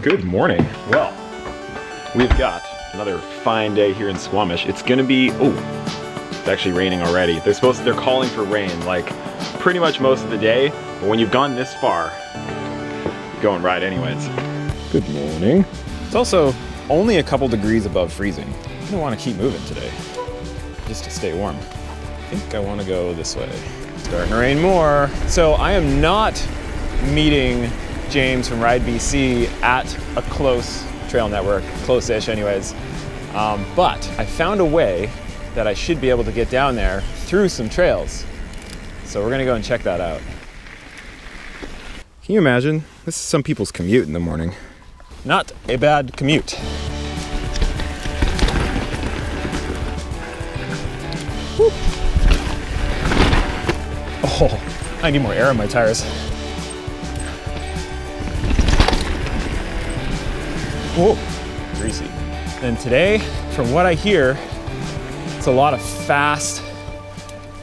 Good morning. Well, we've got another fine day here in Squamish. It's gonna be, it's actually raining already. They're calling for rain like pretty much most of the day, but when you've gone this far, you're going right anyways. Good morning. It's also only a couple degrees above freezing. I don't want to keep moving today, just to stay warm. I think I want to go this way. Starting to rain more. So I am not meeting James from Ride BC at a close trail network, close-ish anyways. But I found a way that I should be able to get down there through some trails. So we're gonna go and check that out. Can you imagine? This is some people's commute in the morning. Not a bad commute. Woo. Oh, I need more air in my tires. Whoa, greasy. And today, from what I hear, it's a lot of fast,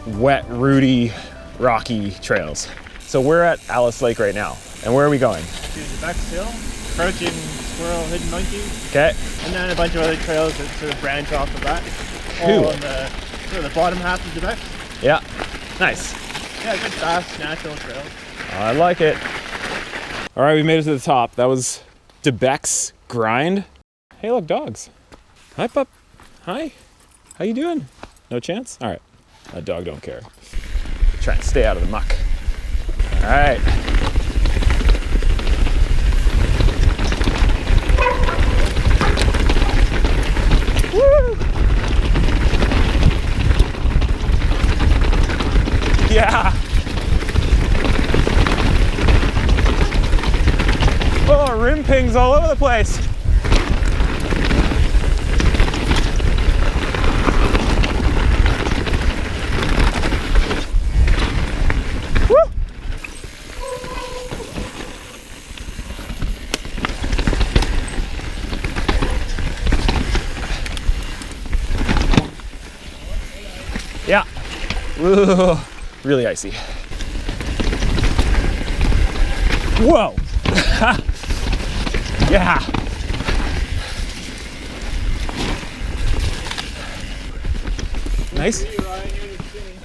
wet, rooty, rocky trails. So we're at Alice Lake right now. And where are we going? To the Becks Hill, Crouching Squirrel, Hidden Monkey. Okay. And then a bunch of other trails that sort of branch off of that. Cool. All on the, sort of the bottom half of the Becks. Yeah, nice. Yeah, good fast, natural trails. I like it. All right, we made it to the top. That was the Becks grind. Hey, look, dogs. Hi, pup. Hi. How you doing? No chance? All right. That dog don't care. Try and stay out of the muck. All right. Woo! Yeah. Oh, rim pings all over the place. Woo! Yeah. Ooh, really icy. Whoa. Yeah. Nice.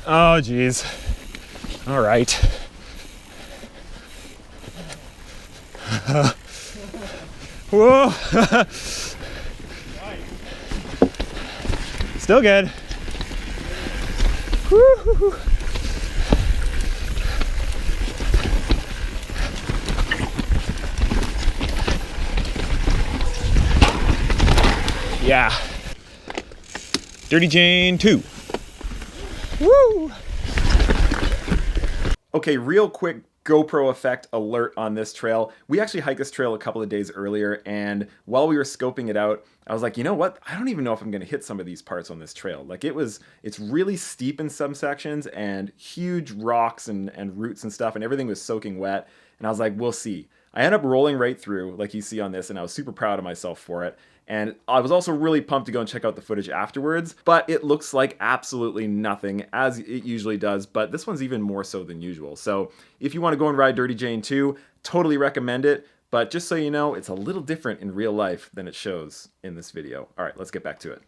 Oh, geez. All right. Whoa. Still good. Woo. Yeah. Dirty Jane 2. Woo! Okay, real quick GoPro effect alert on this trail. We actually hiked this trail a couple of days earlier, and while we were scoping it out, I was like, you know what? I don't even know if I'm gonna hit some of these parts on this trail. Like it's really steep in some sections and huge rocks and roots and stuff, and everything was soaking wet. And I was like, we'll see. I ended up rolling right through, like you see on this, and I was super proud of myself for it. And I was also really pumped to go and check out the footage afterwards, but it looks like absolutely nothing, as it usually does, but this one's even more so than usual. So if you want to go and ride Dirty Jane 2, totally recommend it, but just so you know, it's a little different in real life than it shows in this video. All right, let's get back to it.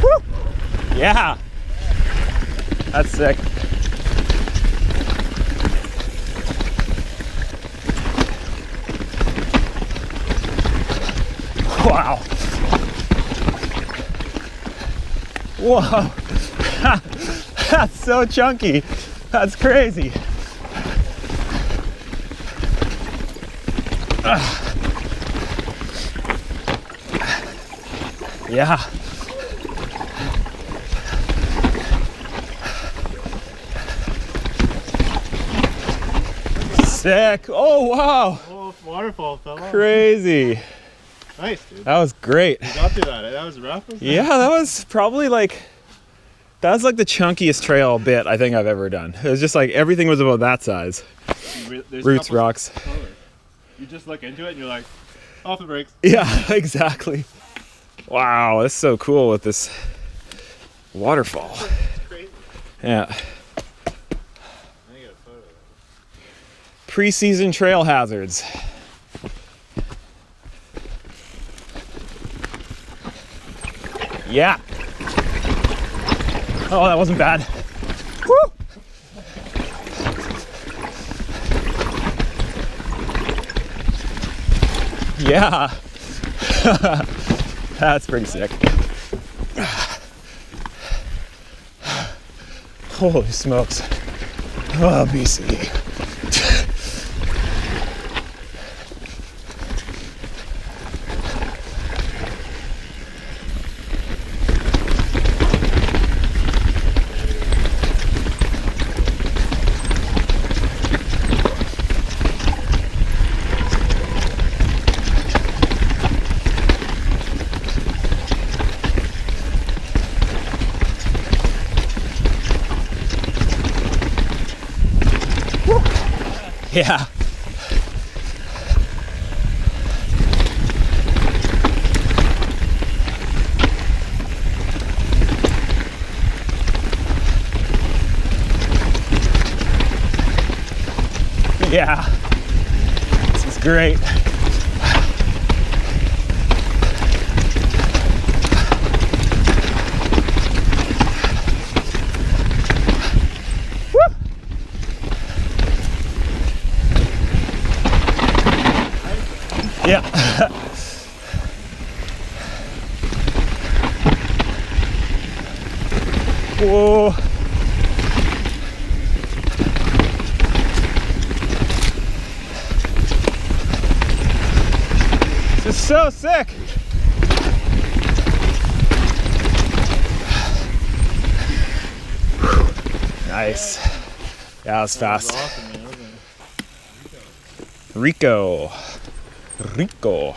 Woo! Yeah, that's sick. Wow. Whoa. That's so chunky. That's crazy. Yeah. Sick. Oh, wow. Oh, waterfall fell off. Crazy. Nice, dude. That was great. You got through that. That was rough. Yeah, that was probably like, that was like the chunkiest trail bit I think I've ever done. It was just like everything was about that size. Roots, rocks. You just look into it and you're like, off the brakes. Yeah, exactly. Wow, that's so cool with this waterfall. It's crazy. Yeah. Pre-season trail hazards. Yeah. Oh, that wasn't bad. Woo! Yeah. That's pretty sick. Holy smokes. Oh, BC. Yeah. Yeah. This is great. Yeah. Whoa. This is so sick. Nice. Yeah, that was fast. Awesome, man. Rico. Rico.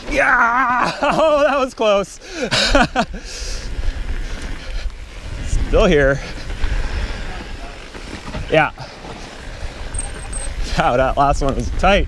Yeah! Oh, that was close. Still here. Yeah. Wow, that last one was tight.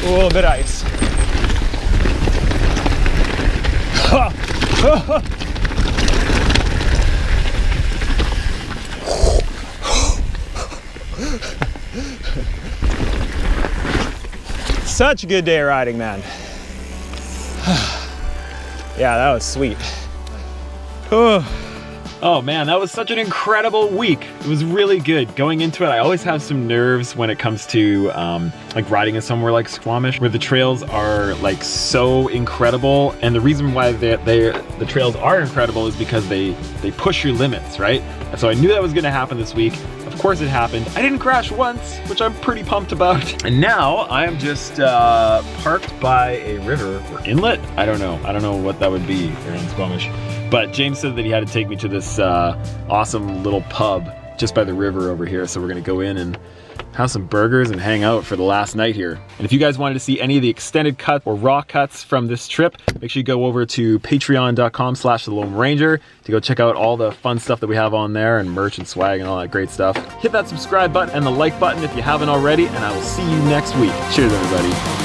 A little bit of ice. Such a good day of riding, man. Yeah, that was sweet. Oh man, that was such an incredible week. It was really good. Going into it, I always have some nerves when it comes to like riding in somewhere like Squamish, where the trails are like so incredible. And the reason why the trails are incredible is because they push your limits, right? And so I knew that was gonna happen this week. Of course it happened. I didn't crash once, which I'm pretty pumped about. And now I am just parked by a river or inlet. I don't know what that would be here in Squamish. But James said that he had to take me to this awesome little pub just by the river over here. So we're gonna go in and have some burgers and hang out for the last night here. And if you guys wanted to see any of the extended cut or raw cuts from this trip, make sure you go over to patreon.com/theloamranger to go check out all the fun stuff that we have on there and merch and swag and all that great stuff. Hit that subscribe button and the like button if you haven't already, and I will see you next week. Cheers, everybody.